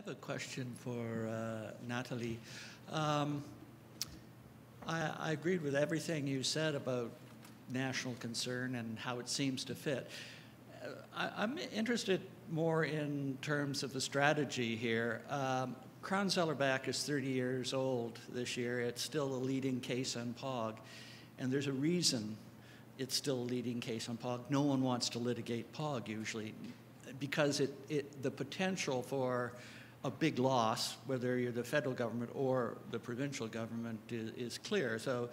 have a question for Natalie. I agreed with everything you said about national concern and how it seems to fit. I'm interested more in terms of the strategy here. Crown Zellerbach is 30 years old this year. It's still a leading case on POG, and there's a reason it's still a leading case on POG. No one wants to litigate POG usually, because the potential for a big loss, whether you're the federal government or the provincial government, is clear. So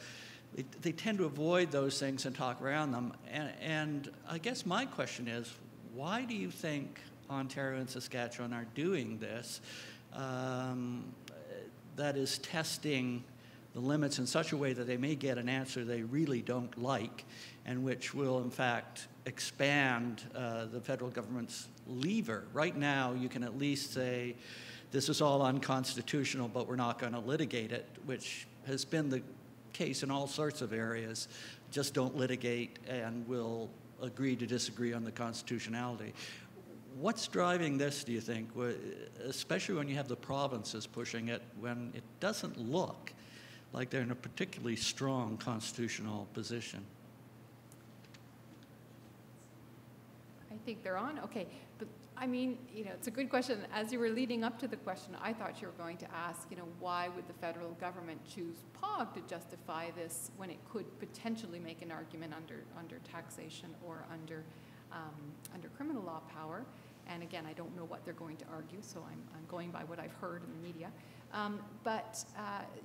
they tend to avoid those things and talk around them. And I guess my question is, why do you think Ontario and Saskatchewan are doing this? That is testing the limits in such a way that they may get an answer they really don't like, and which will, in fact, expand the federal government's lever. Right now, you can at least say, this is all unconstitutional, but we're not going to litigate it, which has been the case in all sorts of areas. Just don't litigate, and we'll agree to disagree on the constitutionality. What's driving this, do you think, especially when you have the provinces pushing it, when it doesn't look like they're in a particularly strong constitutional position? I think they're on. Okay, but I mean, it's a good question. As you were leading up to the question, I thought you were going to ask, why would the federal government choose POG to justify this when it could potentially make an argument under taxation or under criminal law power? And again, I don't know what they're going to argue, so I'm going by what I've heard in the media. But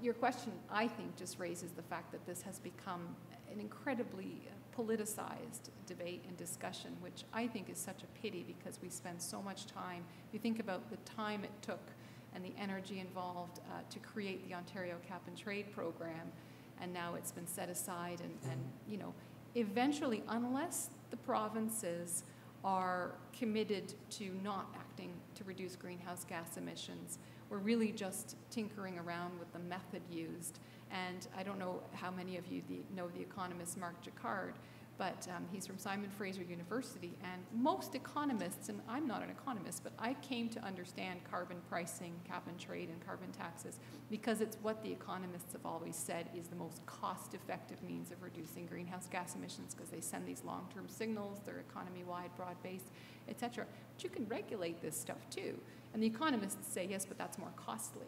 your question, I think, just raises the fact that this has become an incredibly politicized debate and discussion, which I think is such a pity because we spend so much time. If you think about the time it took and the energy involved to create the Ontario Cap and Trade program, and now it's been set aside, and eventually, unless the provinces are committed to not acting to reduce greenhouse gas emissions, we're really just tinkering around with the method used. And I don't know how many of you know the economist Mark Jaccard, but he's from Simon Fraser University, and most economists, and I'm not an economist, but I came to understand carbon pricing, cap and trade, and carbon taxes because it's what the economists have always said is the most cost-effective means of reducing greenhouse gas emissions, because they send these long-term signals, they're economy-wide, broad-based, et cetera. But you can regulate this stuff too. And the economists say, yes, but that's more costly.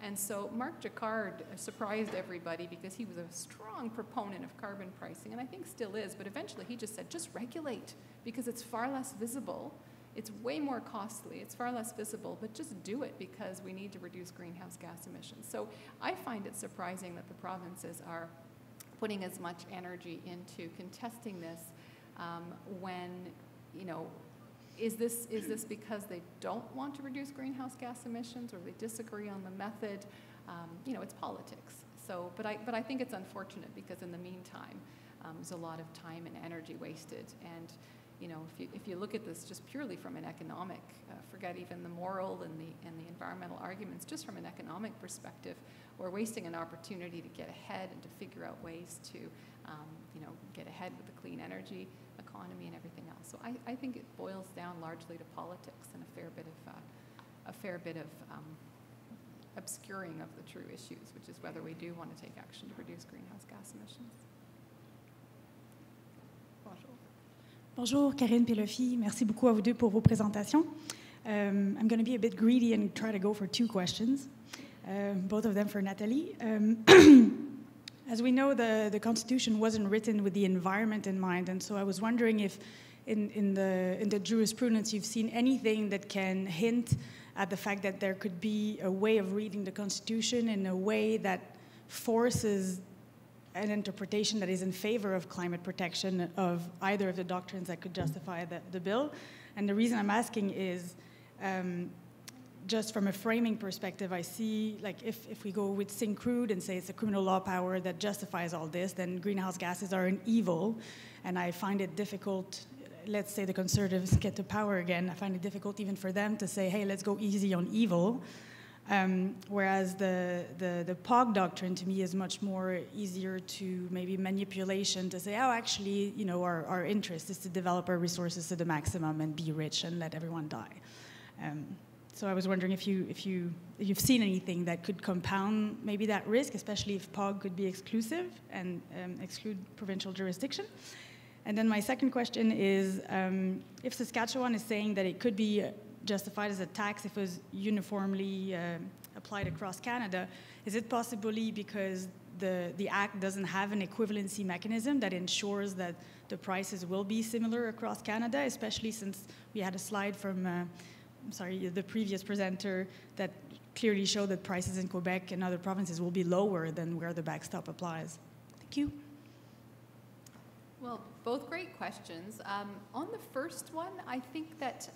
And so Mark Jaccard surprised everybody because he was a strong proponent of carbon pricing, and I think still is, but eventually he just said, just regulate, because it's far less visible, it's way more costly, it's far less visible, but just do it because we need to reduce greenhouse gas emissions. So I find it surprising that the provinces are putting as much energy into contesting this when, is this because they don't want to reduce greenhouse gas emissions, or they disagree on the method? It's politics. So, but I think it's unfortunate because in the meantime, there's a lot of time and energy wasted. And if you look at this just purely from an economic, forget even the moral and the environmental arguments, just from an economic perspective, we're wasting an opportunity to get ahead and to figure out ways to, get ahead with the clean energy economy and everything else. So I think it boils down largely to politics and a fair bit of obscuring of the true issues, which is whether we do want to take action to reduce greenhouse gas emissions. Bonjour. Bonjour, Karine Pélofi. Merci beaucoup à vous deux pour vos présentations. I'm going to be a bit greedy and try to go for two questions, both of them for Natalie. As we know, the Constitution wasn't written with the environment in mind, and so I was wondering if in the jurisprudence you've seen anything that can hint at the fact that there could be a way of reading the Constitution in a way that forces an interpretation that is in favor of climate protection of either of the doctrines that could justify the bill. And the reason I'm asking is, just from a framing perspective, I see, like, if we go with Syncrude and say it's a criminal law power that justifies all this, then greenhouse gases are an evil, and I find it difficult, let's say the Conservatives get to power again, I find it difficult even for them to say, hey, let's go easy on evil, whereas the POG doctrine to me is much more easier to maybe manipulation to say, oh, actually, our interest is to develop our resources to the maximum and be rich and let everyone die. So I was wondering if you've seen anything that could compound maybe that risk, especially if POG could be exclusive and exclude provincial jurisdiction. And then my second question is, if Saskatchewan is saying that it could be justified as a tax if it was uniformly applied across Canada, is it possibly because the Act doesn't have an equivalency mechanism that ensures that the prices will be similar across Canada, especially since we had a slide from the previous presenter that clearly showed that prices in Quebec and other provinces will be lower than where the backstop applies? Thank you. Well, both great questions. On the first one, I think that,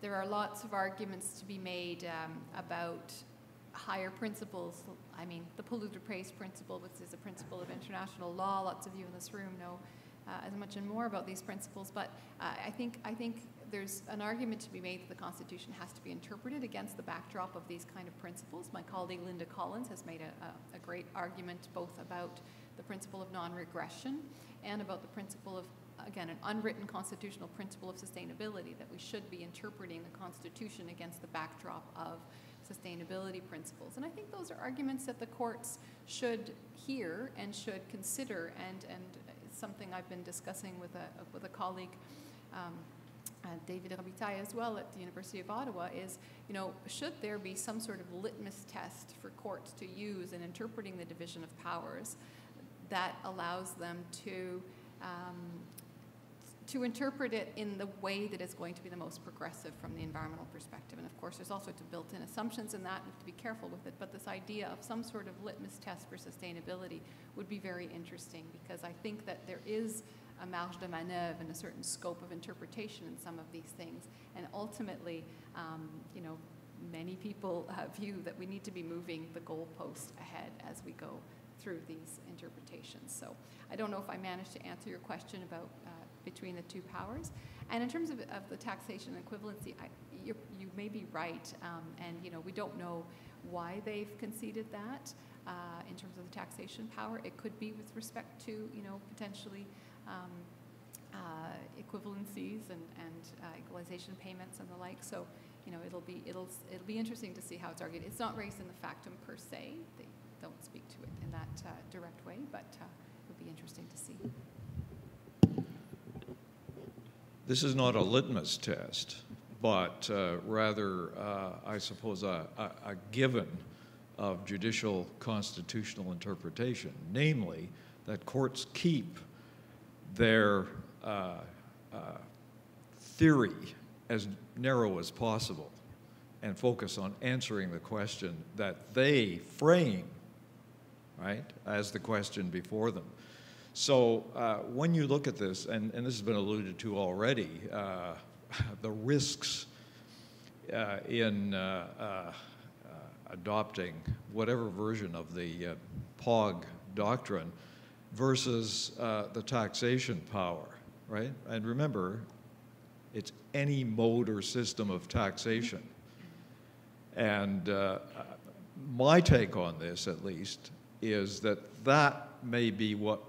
there are lots of arguments to be made about higher principles. I mean, the polluter pays principle, which is a principle of international law. Lots of you in this room know as much and more about these principles. But I think there's an argument to be made that the Constitution has to be interpreted against the backdrop of these kind of principles. My colleague Linda Collins has made a great argument both about the principle of non-regression and about the principle of, again, an unwritten constitutional principle of sustainability, that we should be interpreting the Constitution against the backdrop of sustainability principles. And I think those are arguments that the courts should hear and should consider, and it's something I've been discussing with a colleague, David Robitaille as well at the University of Ottawa, is, should there be some sort of litmus test for courts to use in interpreting the division of powers that allows them to interpret it in the way that is going to be the most progressive from the environmental perspective. And of course, there's all sorts of built-in assumptions in that, and we have to be careful with it, but this idea of some sort of litmus test for sustainability would be very interesting, because I think that there is a marge de manœuvre and a certain scope of interpretation in some of these things. And ultimately, many people view that we need to be moving the goalpost ahead as we go through these interpretations. So I don't know if I managed to answer your question about between the two powers. And in terms of the taxation and equivalency, you may be right, and we don't know why they've conceded that in terms of the taxation power. It could be with respect to potentially equivalencies and equalization payments and the like. So it'll be interesting to see how it's argued. It's not raised in the factum per se. They don't speak to it in that direct way, but it'll be interesting to see. This is not a litmus test, but rather, I suppose, a given of judicial constitutional interpretation, namely that courts keep their theory as narrow as possible and focus on answering the question that they frame, right, as the question before them. So when you look at this, and this has been alluded to already, the risks in adopting whatever version of the POG doctrine versus the taxation power, right? And remember, it's any mode or system of taxation. And my take on this, at least, is that that may be what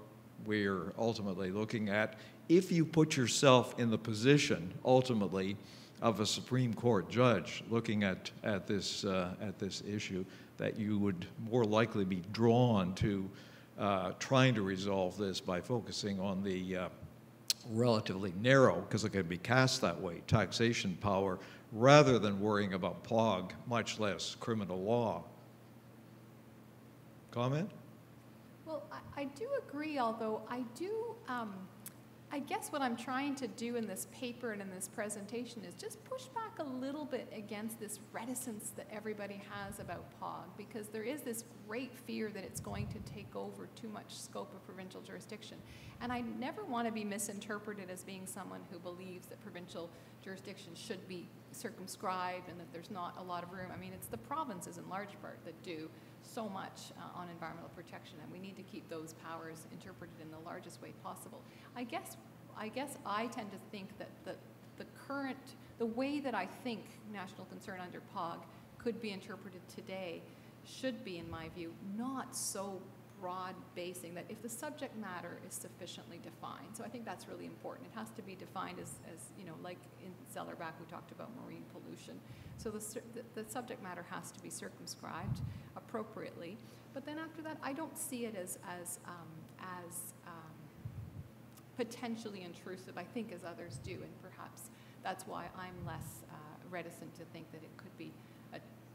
we're ultimately looking at if you put yourself in the position, ultimately, of a Supreme Court judge looking at this issue, that you would more likely be drawn to trying to resolve this by focusing on the relatively narrow, because it can be cast that way, taxation power, rather than worrying about POG, much less criminal law. Comment? Well, I do agree, although I guess what I'm trying to do in this paper and in this presentation is just push back a little bit against this reticence that everybody has about POG, because there is this great fear that it's going to take over too much scope of provincial jurisdiction. And I never want to be misinterpreted as being someone who believes that provincial jurisdiction should be circumscribed and that there's not a lot of room. I mean, it's the provinces in large part that do so much on environmental protection, and we need to keep those powers interpreted in the largest way possible. I guess I tend to think that the way that I think national concern under POG could be interpreted today should be, in my view, not so broad basing, that if the subject matter is sufficiently defined, so I think that's really important. It has to be defined as you know, like in Zellerbach we talked about marine pollution. So the subject matter has to be circumscribed appropriately. But then after that, I don't see it as potentially intrusive, I think, as others do, and perhaps that's why I'm less reticent to think that it could be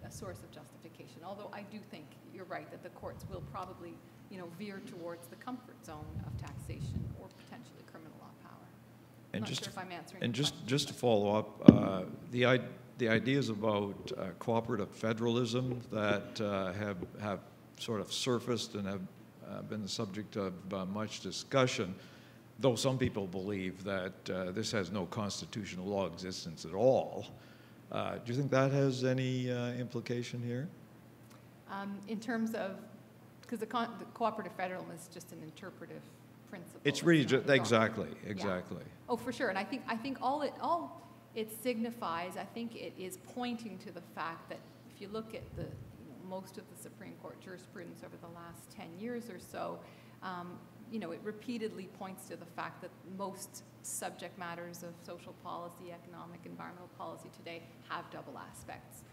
a source of justification. Although I do think you're right that the courts will probably, you know, veer towards the comfort zone of taxation or potentially criminal law power. I'm not sure if I'm answering. And your just to question, follow up, the ideas about cooperative federalism that have sort of surfaced and have been the subject of much discussion, though some people believe that this has no constitutional law existence at all. Do you think that has any implication here? in terms of, because the cooperative federalism is just an interpretive principle. It's really not a exactly, doctrine. exactly. Yeah. Oh, for sure. And I think all it signifies, I think it is pointing to the fact that if you look at the most of the Supreme Court jurisprudence over the last 10 years or so, it repeatedly points to the fact that most subject matters of social policy, economic, environmental policy today have double aspects.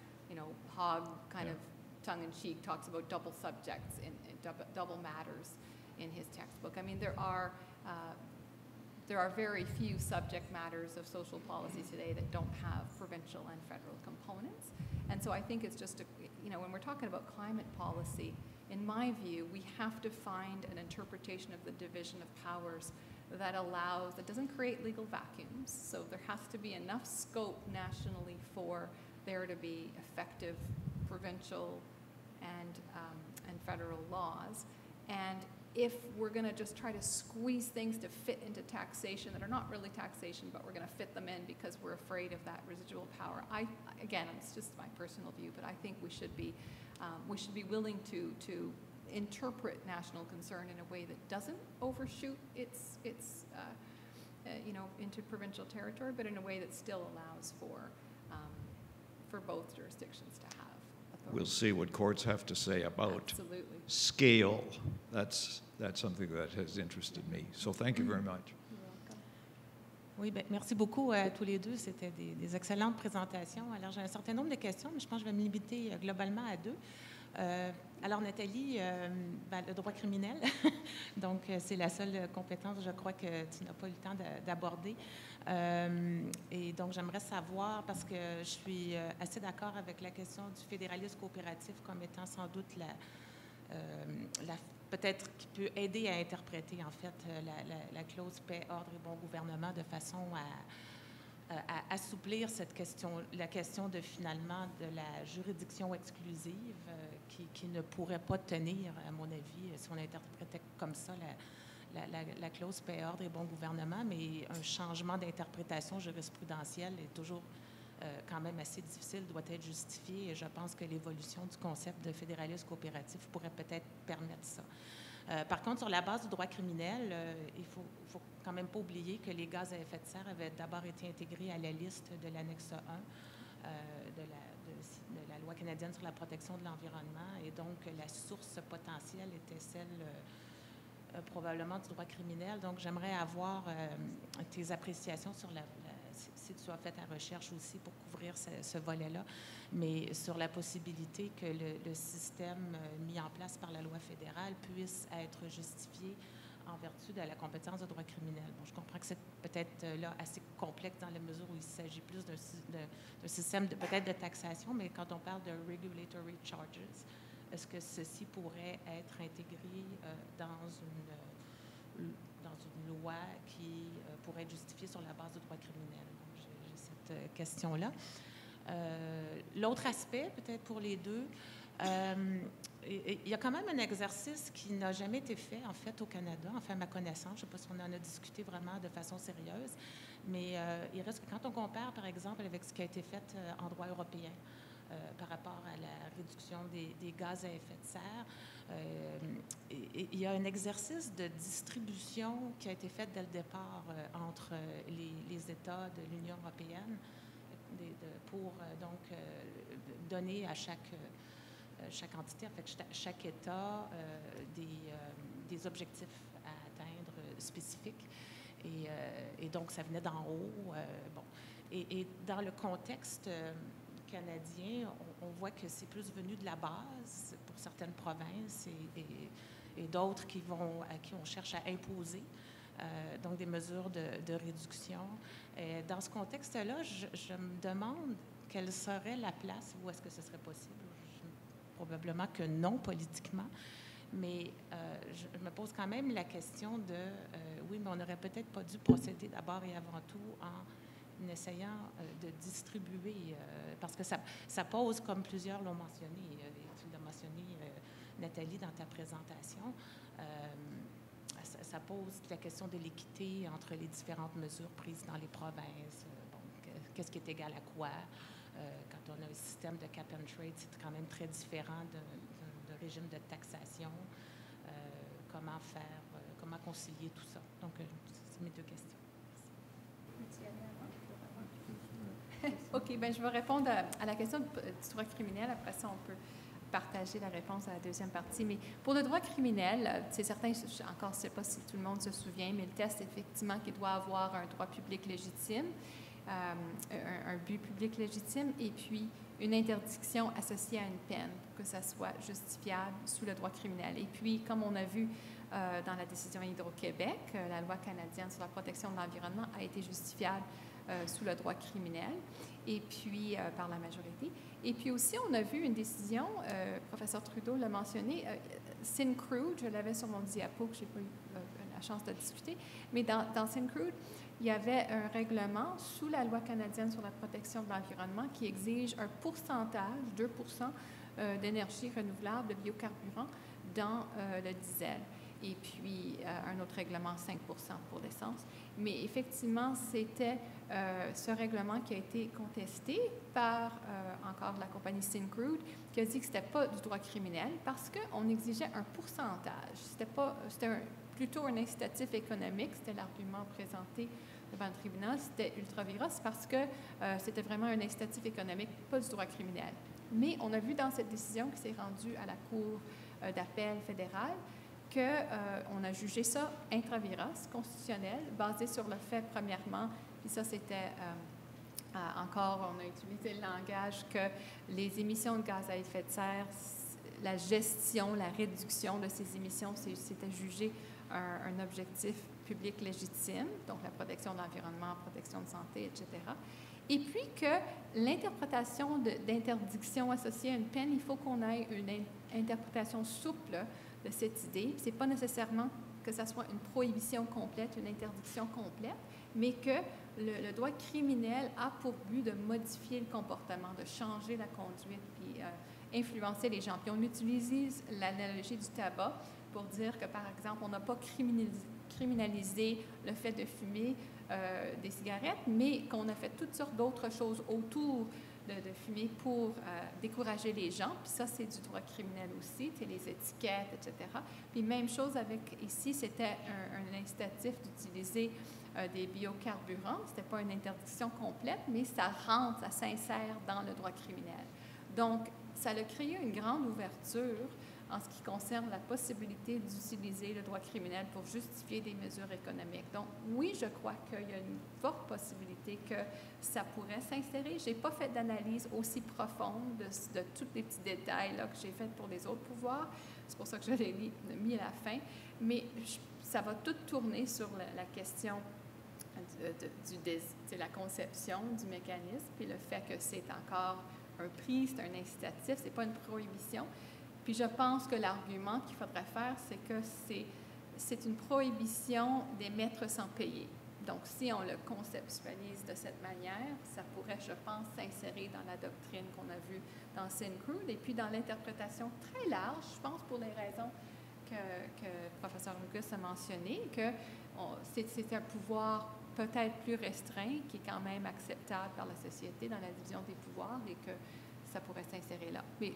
Hogg kind of tongue-in-cheek talks about double subjects and double matters in his textbook. I mean, there are very few subject matters of social policy today that don't have provincial and federal components. And so I think it's just, when we're talking about climate policy, in my view, we have to find an interpretation of the division of powers that doesn't create legal vacuums. So there has to be enough scope nationally for there to be effective provincial and federal laws. And if we're going to just try to squeeze things to fit into taxation that are not really taxation, but we're going to fit them in because we're afraid of that residual power, again, it's just my personal view, but I think we should be willing to interpret national concern in a way that doesn't overshoot its into provincial territory, but in a way that still allows for both jurisdictions to have authority. We'll see what courts have to say about Absolutely. Scale. That's something that has interested me. So thank you very much. You're welcome. Oui, bien, merci beaucoup à tous les deux. C'était des excellentes présentations. Alors, j'ai un certain nombre de questions, mais je pense que je vais me limiter globalement à deux. Alors, Nathalie, le droit criminel, donc c'est la seule compétence, je crois, que tu n'as pas eu le temps d'aborder. Et donc, j'aimerais savoir, parce que je suis assez d'accord avec la question du fédéralisme coopératif comme étant sans doute peut-être qui peut aider à interpréter, en fait, la clause paix, ordre et bon gouvernement de façon à assouplir la question de finalement de la juridiction exclusive qui ne pourrait pas tenir, à mon avis, si on interprétait comme ça la clause paix, ordre et bon gouvernement, mais un changement d'interprétation jurisprudentielle est toujours quand même assez difficile, doit être justifié, et je pense que l'évolution du concept de fédéralisme coopératif pourrait peut-être permettre ça. Par contre, sur la base du droit criminel, il faut quand même pas oublier que les gaz à effet de serre avaient d'abord été intégrés à la liste de l'annexe 1 de la loi canadienne sur la protection de l'environnement, et donc la source potentielle était celle probablement du droit criminel. Donc, j'aimerais avoir tes appréciations sur si tu as fait ta recherche aussi pour couvrir ce volet-là, mais sur la possibilité que le système mis en place par la loi fédérale puisse être justifié en vertu de la compétence de droit criminel. Bon, je comprends que c'est peut-être là assez complexe dans la mesure où il s'agit plus d'un système peut-être de taxation, mais quand on parle de regulatory charges, est-ce que ceci pourrait être intégré dans une loi qui pourrait être justifiée sur la base du droit criminel? Donc, j'ai cette question-là. L'autre aspect, peut-être pour les deux, il y a quand même un exercice qui n'a jamais été fait, en fait, au Canada, enfin, à ma connaissance. Je ne sais pas si on en a discuté vraiment de façon sérieuse, mais il reste que quand on compare, par exemple, avec ce qui a été fait en droit européen, par rapport à la réduction des gaz à effet de serre. Il y a un exercice de distribution qui a été fait dès le départ entre les États de l'Union européenne pour donc donner à chaque chaque entité, en fait, chaque État des objectifs à atteindre spécifiques. Et donc, ça venait d'en haut. Bon. Et dans le contexte canadien, on voit que c'est plus venu de la base pour certaines provinces et d'autres à qui on cherche à imposer. Donc, des mesures de réduction. Et dans ce contexte-là, je me demande quelle serait la place, où est-ce que ce serait possible. Probablement que non, politiquement. Mais je me pose quand même la question oui, mais on n'aurait peut-être pas dû procéder d'abord et avant tout en essayant de distribuer, parce que ça pose, comme plusieurs l'ont mentionné, tu l'as mentionné, Nathalie, dans ta présentation, ça pose la question de l'équité entre les différentes mesures prises dans les provinces. Qu'est-ce qui est égal à quoi? Quand on a un système de cap and trade, c'est quand même très différent d'un régime de taxation. Comment concilier tout ça? Donc, c'est mes deux questions. OK, bien, je vais répondre à la question du droit criminel. Après ça, on peut partager la réponse à la deuxième partie. Mais pour le droit criminel, c'est certain, encore, je ne sais pas si tout le monde se souvient, mais le test, effectivement, qu'il doit avoir un droit public légitime, un but public légitime, et puis une interdiction associée à une peine, pour que ça soit justifiable sous le droit criminel. Et puis, comme on a vu dans la décision Hydro-Québec, la loi canadienne sur la protection de l'environnement a été justifiable sous le droit criminel, et puis par la majorité. Et puis aussi, on a vu une décision, professeur Trudeau l'a mentionné, Syncrude, je l'avais sur mon diapo, que je n'ai pas eu la chance de discuter, mais dans Syncrude, il y avait un règlement sous la loi canadienne sur la protection de l'environnement qui exige un pourcentage, 2 d'énergie renouvelable, de biocarburants, dans le diesel. Et puis, un autre règlement, 5 pour l'essence. Mais effectivement, c'était ce règlement qui a été contesté par, encore, la compagnie Syncrude, qui a dit que ce n'était pas du droit criminel parce qu'on exigeait un pourcentage. C'était plutôt un incitatif économique, c'était l'argument présenté devant le tribunal, c'était ultra vires parce que c'était vraiment un incitatif économique, pas du droit criminel. Mais on a vu dans cette décision qui s'est rendue à la Cour d'appel fédérale qu'on a jugé ça intra vires, constitutionnel, basé sur le fait, premièrement, puis ça c'était encore, on a utilisé le langage que les émissions de gaz à effet de serre, la gestion, la réduction de ces émissions, c'était jugé un objectif public légitime, donc la protection de l'environnement, protection de santé, etc. Et puis que l'interprétation d'interdiction associée à une peine, il faut qu'on ait une interprétation souple de cette idée. Ce n'est pas nécessairement que ça soit une prohibition complète, une interdiction complète, mais que le droit criminel a pour but de modifier le comportement, de changer la conduite, puis influencer les gens. Puis on utilise l'analogie du tabac pour dire que, par exemple, on n'a pas criminalisé le fait de fumer des cigarettes, mais qu'on a fait toutes sortes d'autres choses autour de fumer pour décourager les gens. Puis ça, c'est du droit criminel aussi, les étiquettes, etc. Puis même chose avec ici, c'était un incitatif d'utiliser des biocarburants. Ce n'était pas une interdiction complète, mais ça rentre, ça s'insère dans le droit criminel. Donc, ça a créé une grande ouverture en ce qui concerne la possibilité d'utiliser le droit criminel pour justifier des mesures économiques. Donc, oui, je crois qu'il y a une forte possibilité que ça pourrait s'insérer. Je n'ai pas fait d'analyse aussi profonde de tous les petits détails là, que j'ai fait pour les autres pouvoirs. C'est pour ça que je l'ai mis à la fin. Mais ça va tout tourner sur la question de la conception du mécanisme, puis le fait que c'est encore un prix, c'est un incitatif, ce n'est pas une prohibition. Puis je pense que l'argument qu'il faudrait faire, c'est que c'est une prohibition d'émettre sans payer. Donc, si on le conceptualise de cette manière, ça pourrait, je pense, s'insérer dans la doctrine qu'on a vue dans Syncrude et puis dans l'interprétation très large, je pense pour les raisons que le professeur Lucas a mentionné, que c'est un pouvoir peut-être plus restreint qui est quand même acceptable par la société dans la division des pouvoirs et que ça pourrait s'insérer là. Mais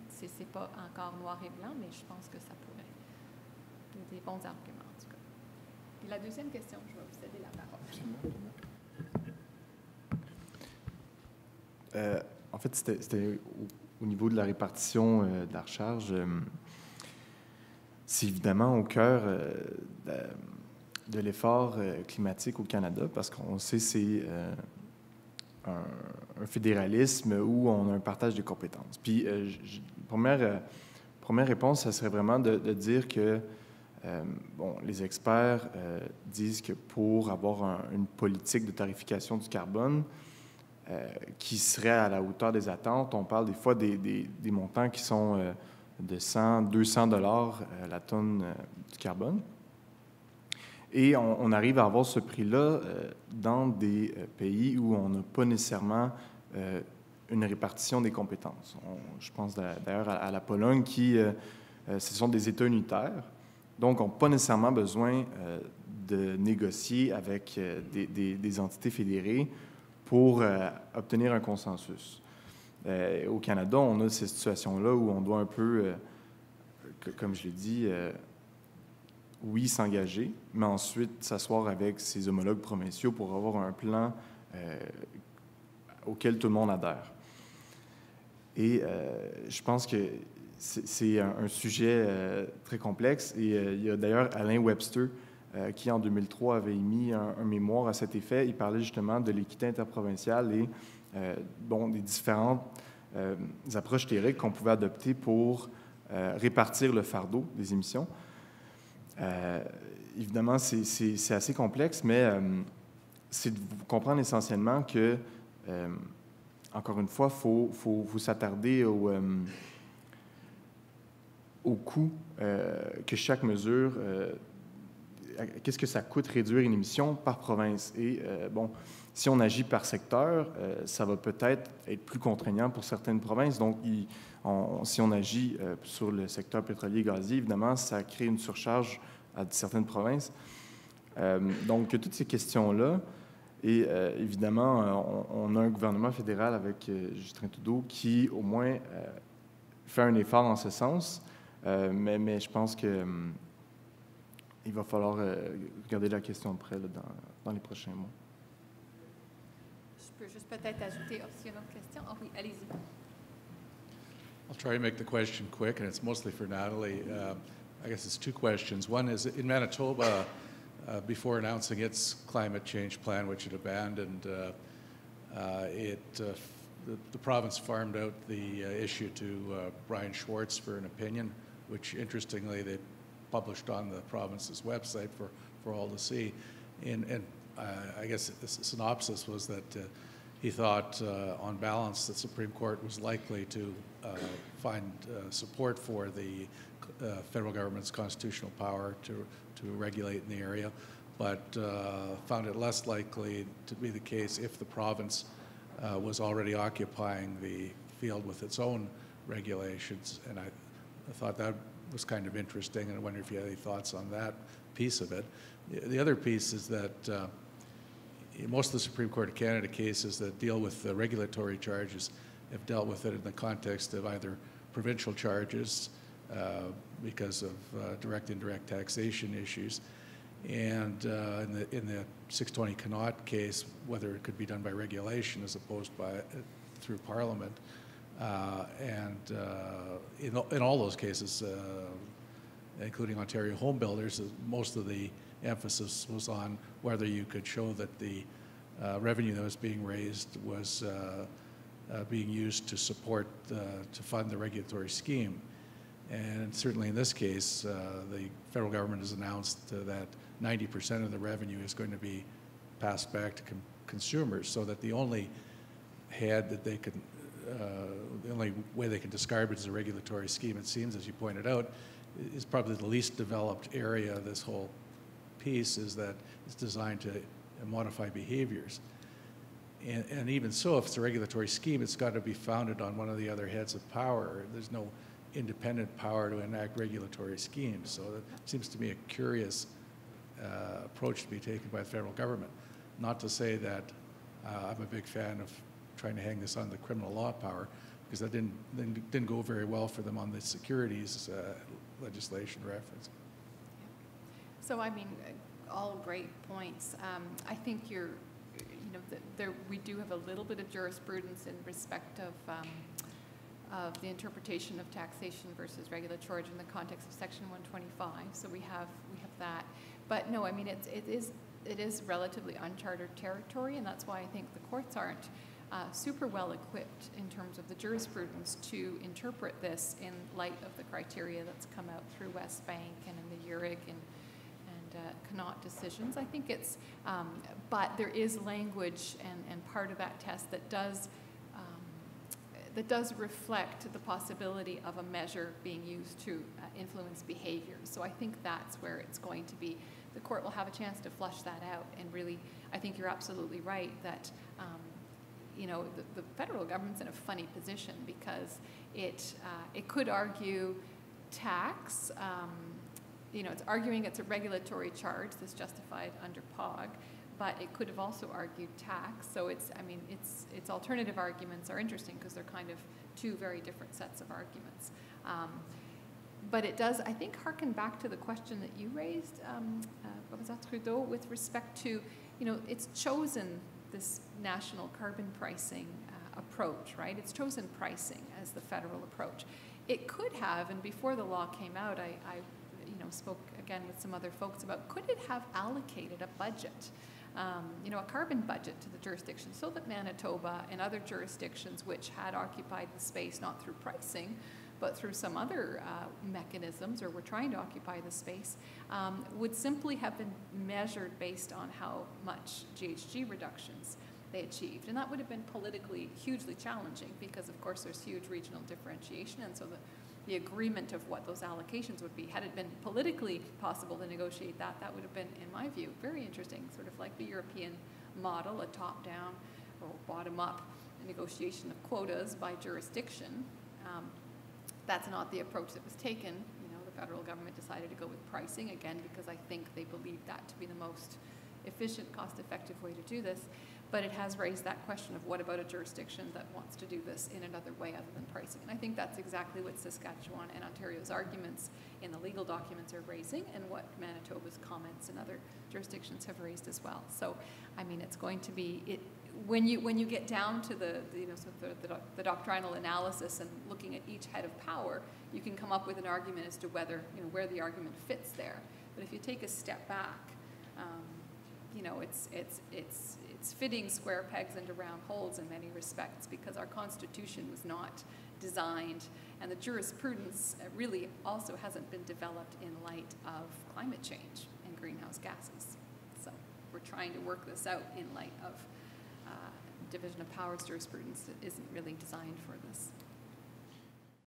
ce n'est pas encore noir et blanc, mais je pense que ça pourrait. Il y a des bons arguments, en tout cas. Et la deuxième question, je vais vous céder la parole. En fait, c'était au niveau de la répartition de la recharge, c'est évidemment au cœur de l'effort climatique au Canada, parce qu'on sait que c'est un fédéralisme où on a un partage des compétences. Puis, première réponse, ça serait vraiment de dire que les experts disent que pour avoir une politique de tarification du carbone qui serait à la hauteur des attentes, on parle des fois des montants qui sont de 100, 200 $ la tonne du carbone. Et on arrive à avoir ce prix-là dans des pays où on n'a pas nécessairement une répartition des compétences. Je pense d'ailleurs à la Pologne qui, ce sont des États unitaires, donc n'ont pas nécessairement besoin de négocier avec des entités fédérées pour obtenir un consensus. Au Canada, on a ces situations-là où on doit un peu, comme je l'ai dit, oui, s'engager, mais ensuite s'asseoir avec ses homologues provinciaux pour avoir un plan auquel tout le monde adhère. Et je pense que c'est un sujet très complexe. Et il y a d'ailleurs Alain Webster qui, en 2003, avait émis un mémoire à cet effet. Il parlait justement de l'équité interprovinciale et des différentes approches théoriques qu'on pouvait adopter pour répartir le fardeau des émissions. Évidemment, c'est assez complexe, mais c'est de comprendre essentiellement que, encore une fois, il faut s'attarder au coût que chaque mesure, qu'est-ce que ça coûte réduire une émission par province. Et si on agit par secteur, ça va peut-être être plus contraignant pour certaines provinces. Donc, si on agit sur le secteur pétrolier et gazier, évidemment, ça crée une surcharge à certaines provinces. Donc, toutes ces questions-là, et évidemment, on a un gouvernement fédéral avec Justin Trudeau qui, au moins, fait un effort en ce sens, mais je pense que il va falloir regarder la question de près là, dans les prochains mois. Je peux juste peut-être ajouter aussi une autre question. Oh oui, allez-y. I'll try to make the question quick, and it's mostly for Natalie. I guess it's two questions. One is, in Manitoba, before announcing its climate change plan, which it abandoned, the province farmed out the issue to Brian Schwartz for an opinion, which, interestingly, they published on the province's website for all to see. And I guess the synopsis was that he thought, on balance, the Supreme Court was likely to find support for the federal government's constitutional power to regulate in the area, but found it less likely to be the case if the province was already occupying the field with its own regulations. And I thought that was kind of interesting, and I wonder if you had any thoughts on that piece of it. The other piece is that most of the Supreme Court of Canada cases that deal with the regulatory charges have dealt with it in the context of either provincial charges because of direct indirect taxation issues, and in the 620 Connaught case, whether it could be done by regulation as opposed through Parliament. In all those cases, including Ontario Home Builders, most of the emphasis was on whether you could show that the revenue that was being raised was being used to support, to fund the regulatory scheme. And certainly in this case, the federal government has announced that 90% of the revenue is going to be passed back to consumers, so that the only head that they could, the only way they can describe it as a regulatory scheme, it seems, as you pointed out, is probably the least developed area of this whole piece, is that it's designed to modify behaviors. And even so, if it's a regulatory scheme, it's got to be founded on one of the other heads of power. There's no independent power to enact regulatory schemes. So that seems to me a curious approach to be taken by the federal government. Not to say that I'm a big fan of trying to hang this on the criminal law power, because that didn't go very well for them on the securities legislation reference. So, I mean, all great points. I think we do have a little bit of jurisprudence in respect of of the interpretation of taxation versus regulatory in the context of Section 125. So we have that. But no, I mean, it is relatively uncharted territory, and that's why I think the courts aren't super well equipped in terms of the jurisprudence to interpret this in light of the criteria that's come out through West Bank and in the Uric and Connaught decisions. I think it's, but there is language and part of that test that does reflect the possibility of a measure being used to influence behavior. So I think that's where it's going to be. The court will have a chance to flush that out, and really, I think you're absolutely right that you know, the federal government's in a funny position because it could argue tax. You know, it's arguing it's a regulatory charge that's justified under POG, but it could have also argued tax. So it's, I mean, its alternative arguments are interesting because they're kind of two very different sets of arguments. But it does, I think, harken back to the question that you raised, Professor Trudeau, with respect to, you know, it's chosen this national carbon pricing approach, right? It's chosen pricing as the federal approach. It could have, and before the law came out, I you know, spoke again with some other folks about, could it have allocated a budget, you know, a carbon budget to the jurisdiction so that Manitoba and other jurisdictions which had occupied the space not through pricing, but through some other mechanisms, or were trying to occupy the space, would simply have been measured based on how much GHG reductions they achieved. And that would have been politically hugely challenging because, of course, there's huge regional differentiation, and so the agreement of what those allocations would be, had it been politically possible to negotiate that, that would have been, in my view, very interesting, sort of like the European model, a top-down or bottom-up negotiation of quotas by jurisdiction. That's not the approach that was taken. You know, the federal government decided to go with pricing, again, because I think they believed that to be the most efficient, cost-effective way to do this. But it has raised that question of what about a jurisdiction that wants to do this in another way other than pricing. And I think that's exactly what Saskatchewan and Ontario's arguments in the legal documents are raising, and what Manitoba's comments in other jurisdictions have raised as well. So, I mean, it's going to be, when you get down to the you know, sort of the doctrinal analysis and looking at each head of power, you can come up with an argument as to whether, you know, where the argument fits there. But if you take a step back, you know, it's fitting square pegs into round holes in many respects, because our Constitution was not designed, and the jurisprudence really also hasn't been developed in light of climate change and greenhouse gases. So we're trying to work this out in light of division of powers jurisprudence that isn't really designed for this.